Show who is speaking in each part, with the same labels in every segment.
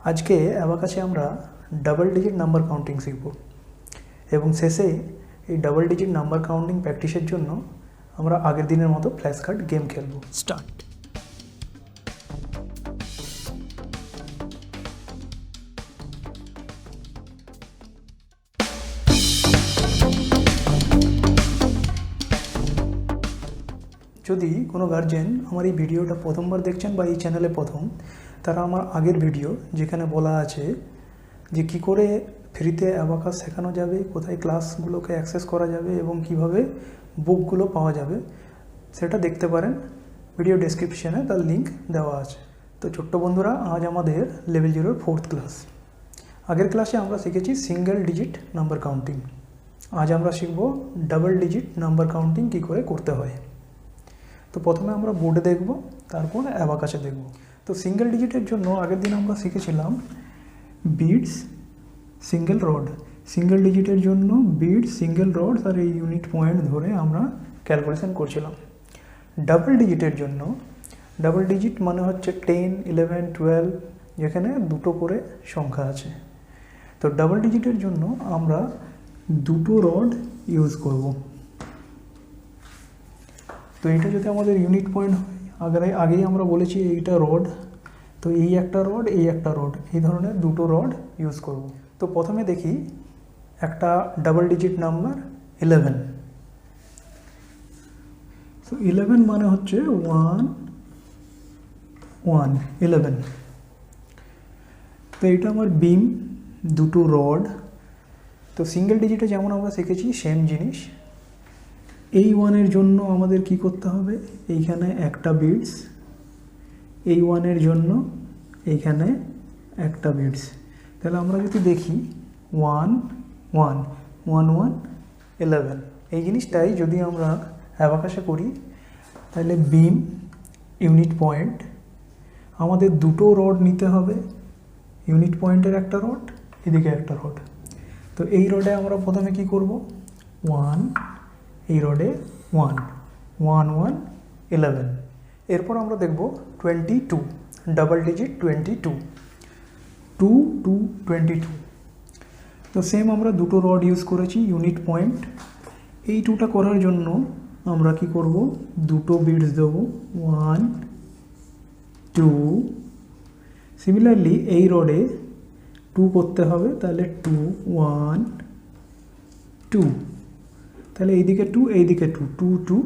Speaker 1: আজকে অ্যাবাকাসে আমরা double digit number counting শিখব এবং শেষে এই ডাবল ডিজিট নাম্বার কাউন্টিং প্র্যাকটিসের জন্য আমরা আগের দিনের মতো ফ্ল্যাশ কার্ড গেম খেলব। স্টার্ট। যদি কোনো গার্জেন আমার এই ভিডিওটা প্রথমবার দেখছেন বা এই চ্যানেলে প্রথম, তারা আমার আগের ভিডিও যেখানে বলা আছে যে কী করে ফ্রিতে অ্যাবাকাস শেখানো যাবে, কোথায় ক্লাসগুলোকে অ্যাক্সেস করা যাবে এবং কিভাবে বুকগুলো পাওয়া যাবে, সেটা দেখতে পারেন। ভিডিও ডেসক্রিপশানে তার লিঙ্ক দেওয়া আছে। তো ছোট্ট বন্ধুরা, আজ আমাদের লেভেল 0-র 4th ক্লাস। আগের ক্লাসে আমরা শিখেছি সিঙ্গেল ডিজিট নাম্বার কাউন্টিং। আজ আমরা শিখব ডাবল ডিজিট নাম্বার কাউন্টিং কী করে করতে হয়। তো প্রথমে আমরা বোর্ডে দেখব, তারপর অ্যাবাকাসে দেখব। তো সিঙ্গেল ডিজিটের জন্য আগের দিন আমরা শিখেছিলাম বিটস, সিঙ্গেল রড। সিঙ্গেল ডিজিটের জন্য বিটস, সিঙ্গেল রড আর এই ইউনিট পয়েন্ট ধরে আমরা ক্যালকুলেশন করছিলাম। ডাবল ডিজিটের জন্য, ডাবল ডিজিট মানে হচ্ছে 10, 11, 12, যেখানে দুটো করে সংখ্যা আছে। তো ডাবল ডিজিটের জন্য আমরা দুটো রড ইউজ করব। তো এটা যদি আমাদের ইউনিট পয়েন্ট হয়, আগেই আমরা বলেছি এইটা রড, তো এই একটা রড, এই একটা রড, এই ধরনের দুটো রড ইউজ করব। তো প্রথমে দেখি একটা ডাবল ডিজিট নাম্বার 11। তো 11 মানে হচ্ছে 1, 1, 11। তো এটা আমার বিম, দুটো রড। তো সিঙ্গেল ডিজিটে যেমন আমরা শিখেছি সেম জিনিস। এই 1-এর জন্য আমাদের কি করতে হবে, এইখানে একটা বিটস, এই 1-এর জন্য এইখানে একটা বিটস। তাহলে আমরা যদি দেখি 1, 1, 1, 1, 11, এই জিনিসটাই যদি আমরা অ্যাবাকাসে করি, তাহলে বিম, ইউনিট পয়েন্ট, আমাদের দুটো রড নিতে হবে। ইউনিট পয়েন্টের একটা রড, এদিকে একটা রড। তো এই রডে আমরা প্রথমে কি করব, 1, এই রডে 1, 1, 1, 11। এরপর আমরা দেখব 22, ডাবল ডিজিট 22, 2, 2, 22। তো সেম আমরা দুটো রড ইউজ করেছি, ইউনিট পয়েন্ট। এই 2টা করার জন্য আমরা কি করব, দুটো বিটস দেব, 1, 2। সিমিলারলি এই রডে 2 করতে হবে, তাহলে 2, 1, 2। তাহলে এইদিকে 2, এইদিকে 2, 2, 2,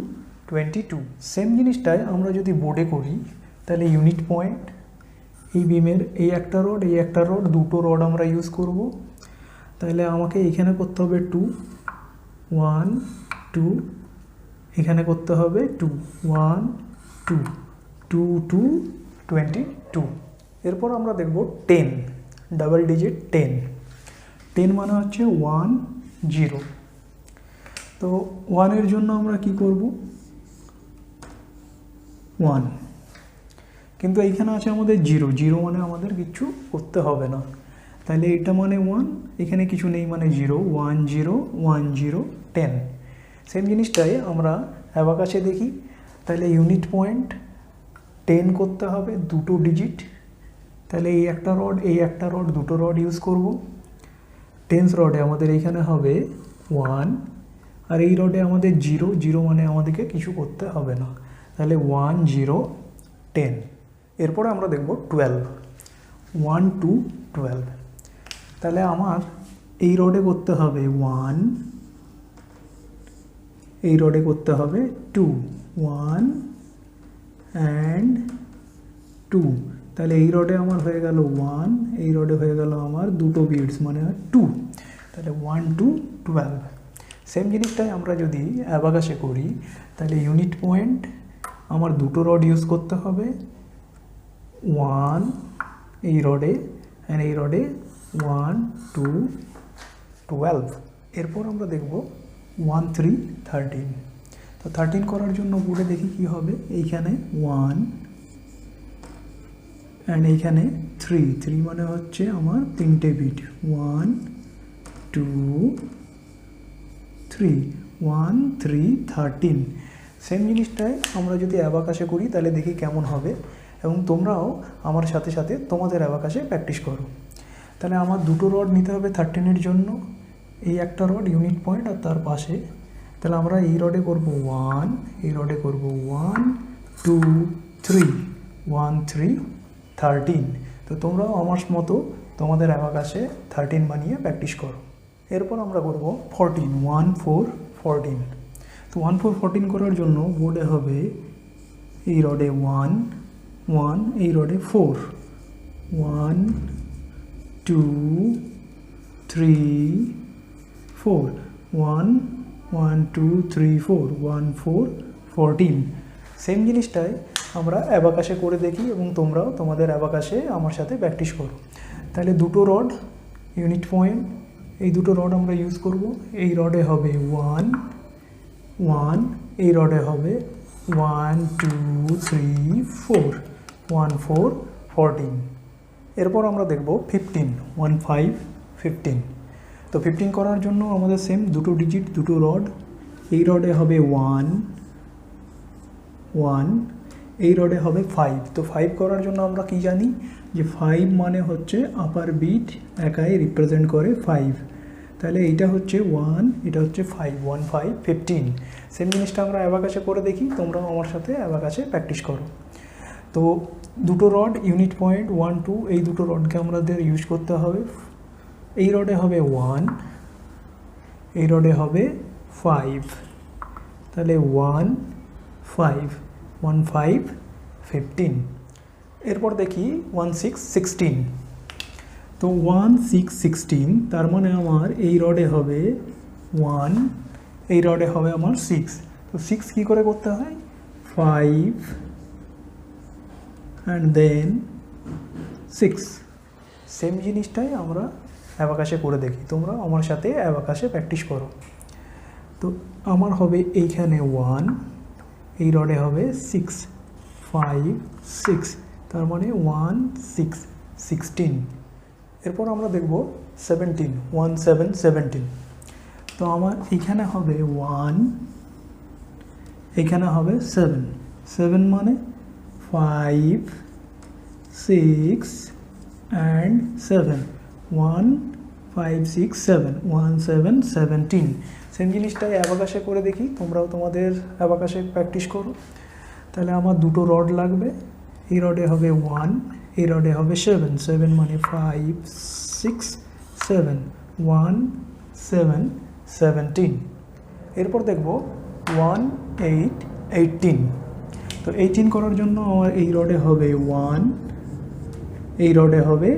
Speaker 1: 22। সেম জিনিসটাই আমরা যদি বোর্ডে করি, তাহলে ইউনিট পয়েন্ট, এই বিমের এই একটা রড, এই একটা রড, দুটো রড আমরা ইউজ করব। তাহলে আমাকে এইখানে করতে হবে 2, 1, 2, এখানে করতে হবে 2, 1, 2, 2, 2, 22। এরপর আমরা দেখব 10, ডাবল ডিজিট 10। 10 মানে হচ্ছে 1, 0। তো 1-এর জন্য আমরা কি করব, 1, কিন্তু এইখানে আছে আমাদের 0, 0 মানে আমাদের কিছু করতে হবে না। তাহলে এটা মানে 1, এখানে কিছু নেই মানে 0, 1, 0, 1, 0, 10। সেম জিনিসটাই আমরা অ্যাবাকাসে দেখি। তাহলে ইউনিট পয়েন্ট 10 করতে হবে, দুটো ডিজিট। তাহলে এই একটা রড, এই একটা রড, দুটো রড ইউজ করব। 10th রডে আমাদের এইখানে হবে 1, আর এই রডে আমাদের 0, 0 মানে আমাদেরকে কিছু করতে হবে না। তাহলে 1, 0, 10। এরপরে আমরা দেখব 12, 1, 2, 12। তাহলে আমার এই রডে করতে হবে 1, এই রডে করতে হবে 2, 1 and 2। তাহলে এই রডে আমার হয়ে গেল 1, এই রডে হয়ে গেল আমার দুটো বিটস মানে 2। তাহলে 1, 2, 12। সেম জিনিসটাই আমরা যদি অ্যাবাকাসে করি, তাহলে ইউনিট পয়েন্ট আমার দুটো রড ইউজ করতে হবে, 1 এই রডে অ্যান্ড এই রডে 1, 2, 12। এরপর আমরা দেখব 1, 3, 13। তো 13 করার জন্য বোর্ডে দেখি কি হবে, এইখানে 1 অ্যান্ড এইখানে 3, 3 মানে হচ্ছে আমার তিনটে বিট, 1, 2, 3, 1, 3, 13। সেম জিনিসটাই আমরা যদি অ্যাবাকাসে করি, তাহলে দেখি কেমন হবে। এবং তোমরাও আমার সাথে সাথে তোমাদের অ্যাবাকাসে প্র্যাকটিস করো। তাহলে আমার দুটো রড নিতে হবে 13-এর জন্য, এই একটা রড ইউনিট পয়েন্ট আর তার পাশে। তাহলে আমরা এই রডে করব 1, এই রডে করব 1 2 3, 1 3 13। তো তোমরাও আমার মতো তোমাদের অ্যাবাকাসে 13 বানিয়ে প্র্যাকটিস করো। এরপর আমরা করব 14, 1 4 14। তো 1 4 14 করার জন্য বোর্ডে হবে এই রডে 1 1, এই রডে 4 1 2 3 4 1 1 2 3 4 1 4 14। সেম জিনিসটাই আমরা অ্যাবাকাসে করে দেখি এবং তোমরাও তোমাদের অ্যাবাকাসে আমার সাথে প্র্যাকটিস করো। তাহলে দুটো রড ইউনিট পয়েন্ট, এই দুটো রড আমরা ইউজ করব। এই রডে হবে 1 1, এই রডে হবে 1 2 3 4 1 4 14। এরপর আমরা দেখব 15, 1 5 15। তো 15 করার জন্য আমাদের সেম দুটো ডিজিট, দুটো রড। এই রডে হবে 1 1, এই রডে হবে 5। তো 5 করার জন্য আমরা কি জানি যে 5 মানে হচ্ছে আপার বিট একাই রিপ্রেজেন্ট করে 5। তাহলে এইটা হচ্ছে 1, এটা হচ্ছে 5, 1 5 15। সেম জিনিসটা আমরা অ্যাবাকাসে করে দেখি, তোমরাও আমার সাথে অ্যাবাকাসে প্র্যাকটিস করো। তো দুটো রড ইউনিট পয়েন্ট 1 2, এই দুটো রডকে আমাদের ইউজ করতে হবে। এই রডে হবে 1, এই রডে হবে 5। তাহলে 1 5 1 5 15। এরপর দেখি 1 6 16। তো 1 6 16, তার মানে আমার এই রডে হবে 1, এই রডে হবে আমার 6। তো 6 কী করে করতে হয়, 5 অ্যান্ড দেন 6। সেম জিনিসটাই আমরা অ্যাবাকাসে করে দেখি, তোমরা আমার সাথে অ্যাবাকাসে প্র্যাকটিস করো। তো আমার হবে এইখানে 1, এই রডে হবে 6 5 6, তার মানে 1 6 16। এরপর আমরা দেখব 17, 1 7 17। তো আমার এইখানে হবে 1, এইখানে হবে 7 7, মানে 5 6 অ্যান্ড 7 1 5 6 7 1 7 17। সেম জিনিসটাই অ্যাবাকাসে করে দেখি, তোমরাও তোমাদের অ্যাবাকাসে প্র্যাকটিস করো। তাহলে আমার দুটো রড লাগবে। এই রডে হবে 1, এই রডে হবে 7 7, মানে 5 6 7 1 7 17। এরপর দেখব 1 8 18। তো 18 করার জন্য আমার এই রডে হবে 1, এই রডে হবে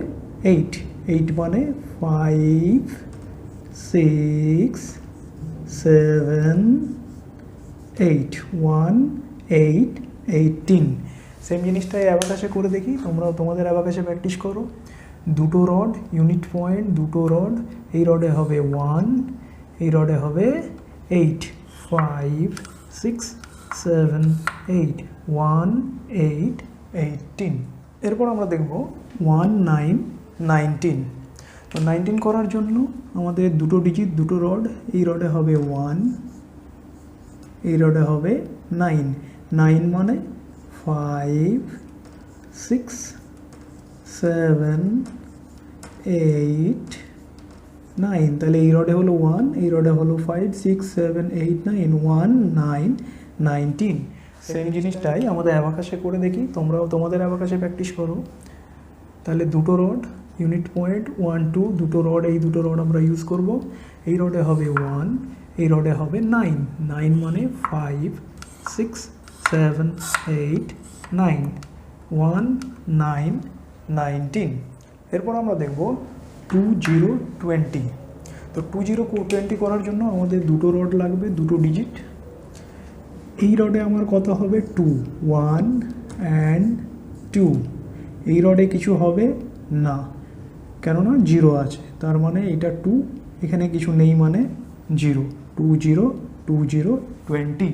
Speaker 1: 8 8, মানে 5 6 7 8 1 8 18। সেম জিনিসটাই অ্যাবাকাসে করে দেখি, তোমরাও তোমাদের অ্যাবাকাসে প্র্যাকটিস করো। দুটো রড ইউনিট পয়েন্ট, দুটো রড। এই রডে হবে 1, এই রডে হবে 8 5 6 7 8 1 8 18। এরপর আমরা দেখব 1 9 19। তো 19 করার জন্য আমাদের দুটো ডিজিট, দুটো রড। এই রডে হবে 1, এই রডে হবে 9 9, মানে 5 6 7 8 9। তাহলে এই রডে হলো 1, এই রডে হলো 5 6 7 8 9 1 9 19। সেম জিনিসটাই আমাদের অ্যাবাকাসে করে দেখি, তোমরাও তোমাদের অ্যাবাকাসে প্র্যাকটিস করো। তাহলে দুটো রড ইউনিট পয়েন্ট 1 2, দুটো রড, এই দুটো রড আমরা ইউজ করব। এই রডে হবে 1, এই রডে হবে 9 9, মানে 5 6 7 8 9 1 9 19। এরপর আমরা দেখব 2 0 20। তো 2 0 20 করার জন্য আমাদের দুটো রড লাগবে, দুটো ডিজিট। এই রডে আমার কত হবে 2 1 অ্যান্ড 2। এই রডে কিছু হবে না, কেননা 0 আছে, তার মানে এটা 2, এখানে কিছু নেই, মানে 0 2 0 2 0 20।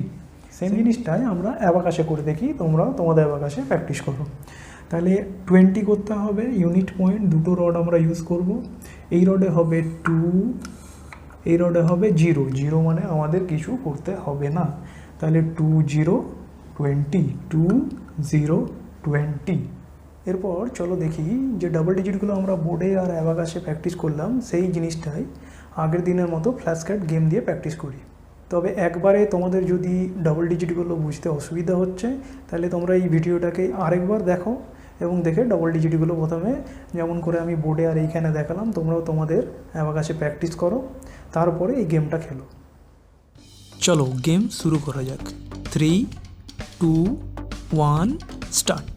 Speaker 1: সেম জিনিসটাই আমরা অ্যাবাকাসে করে দেখি, তোমরাও তোমাদের অ্যাবাকাসে প্র্যাকটিস করো। তাহলে 20 করতে হবে ইউনিট পয়েন্ট, দুটো রড আমরা ইউজ করব। এই রডে হবে 2, এই রডে হবে 0 0, মানে আমাদের কিছু করতে হবে না। তাহলে 2 0 20 2 0 20। এরপর চলো দেখি যে ডাবল ডিজিটগুলো আমরা বোর্ডে আর অ্যাবাকাসে প্র্যাকটিস করলাম সেই জিনিসটাই আগের দিনের মতো ফ্ল্যাশ কার্ড গেম দিয়ে প্র্যাকটিস করি। তবে একবারে তোমাদের যদি ডাবল ডিজিটগুলো বুঝতে অসুবিধা হচ্ছে তাহলে তোমরা এই ভিডিওটাকে আরেকবার দেখো এবং দেখে ডাবল ডিজিটগুলো প্রথমে যেমন করে আমি বোর্ডে আর এইখানে দেখালাম তোমরাও তোমাদের অ্যাবাকাসে প্র্যাকটিস করো, তারপরে এই গেমটা খেলো। চলো গেম শুরু করা যাক। 3, 2, 1 স্টার্ট।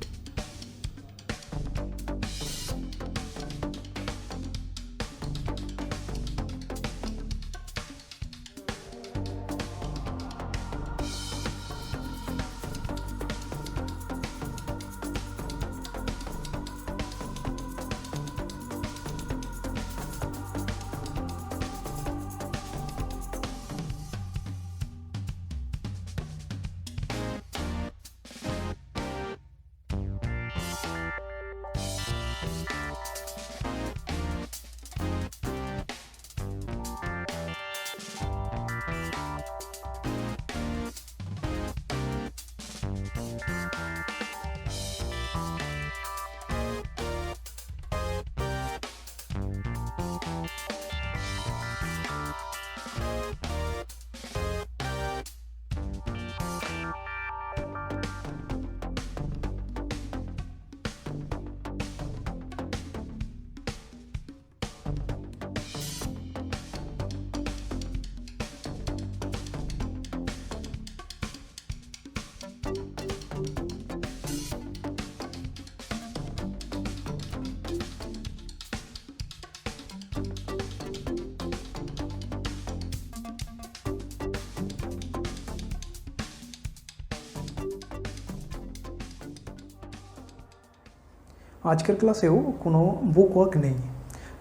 Speaker 1: আজকের ক্লাসেও কোনো বুক ওয়ার্ক নেই,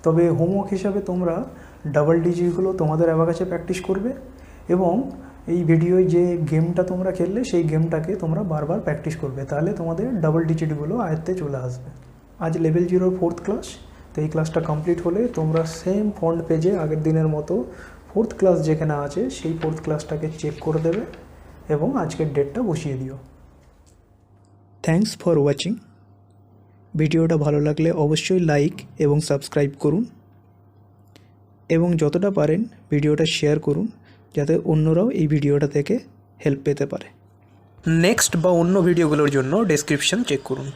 Speaker 1: তবে হোমওয়ার্ক হিসাবে তোমরা ডাবল ডিজিটগুলো তোমাদের অ্যাবাকাসে প্র্যাকটিস করবে এবং এই ভিডিওয় যে গেমটা তোমরা খেললে সেই গেমটাকে তোমরা বারবার প্র্যাকটিস করবে, তাহলে তোমাদের ডাবল ডিজিটগুলো আয়ত্তে চলে আসবে। আজ লেভেল 0 4th ক্লাস, তো এই ক্লাসটা কমপ্লিট হলে তোমরা সেম ফ্রন্ট পেজে আগের দিনের মতো 4th ক্লাস যেখানে আছে সেই 4th ক্লাসটাকে চেক করে দেবে এবং আজকের ডেটটা বসিয়ে দিও। Thanks for watching. ভিডিওটা ভালো লাগলে অবশ্যই লাইক এবং সাবস্ক্রাইব করুন এবং যতটা পারেন ভিডিওটা শেয়ার করুন যাতে অন্যরাও এই ভিডিওটা থেকে হেল্প পেতে পারে। নেক্সট বা অন্য ভিডিওগুলোর জন্য ডেসক্রিপশন চেক করুন।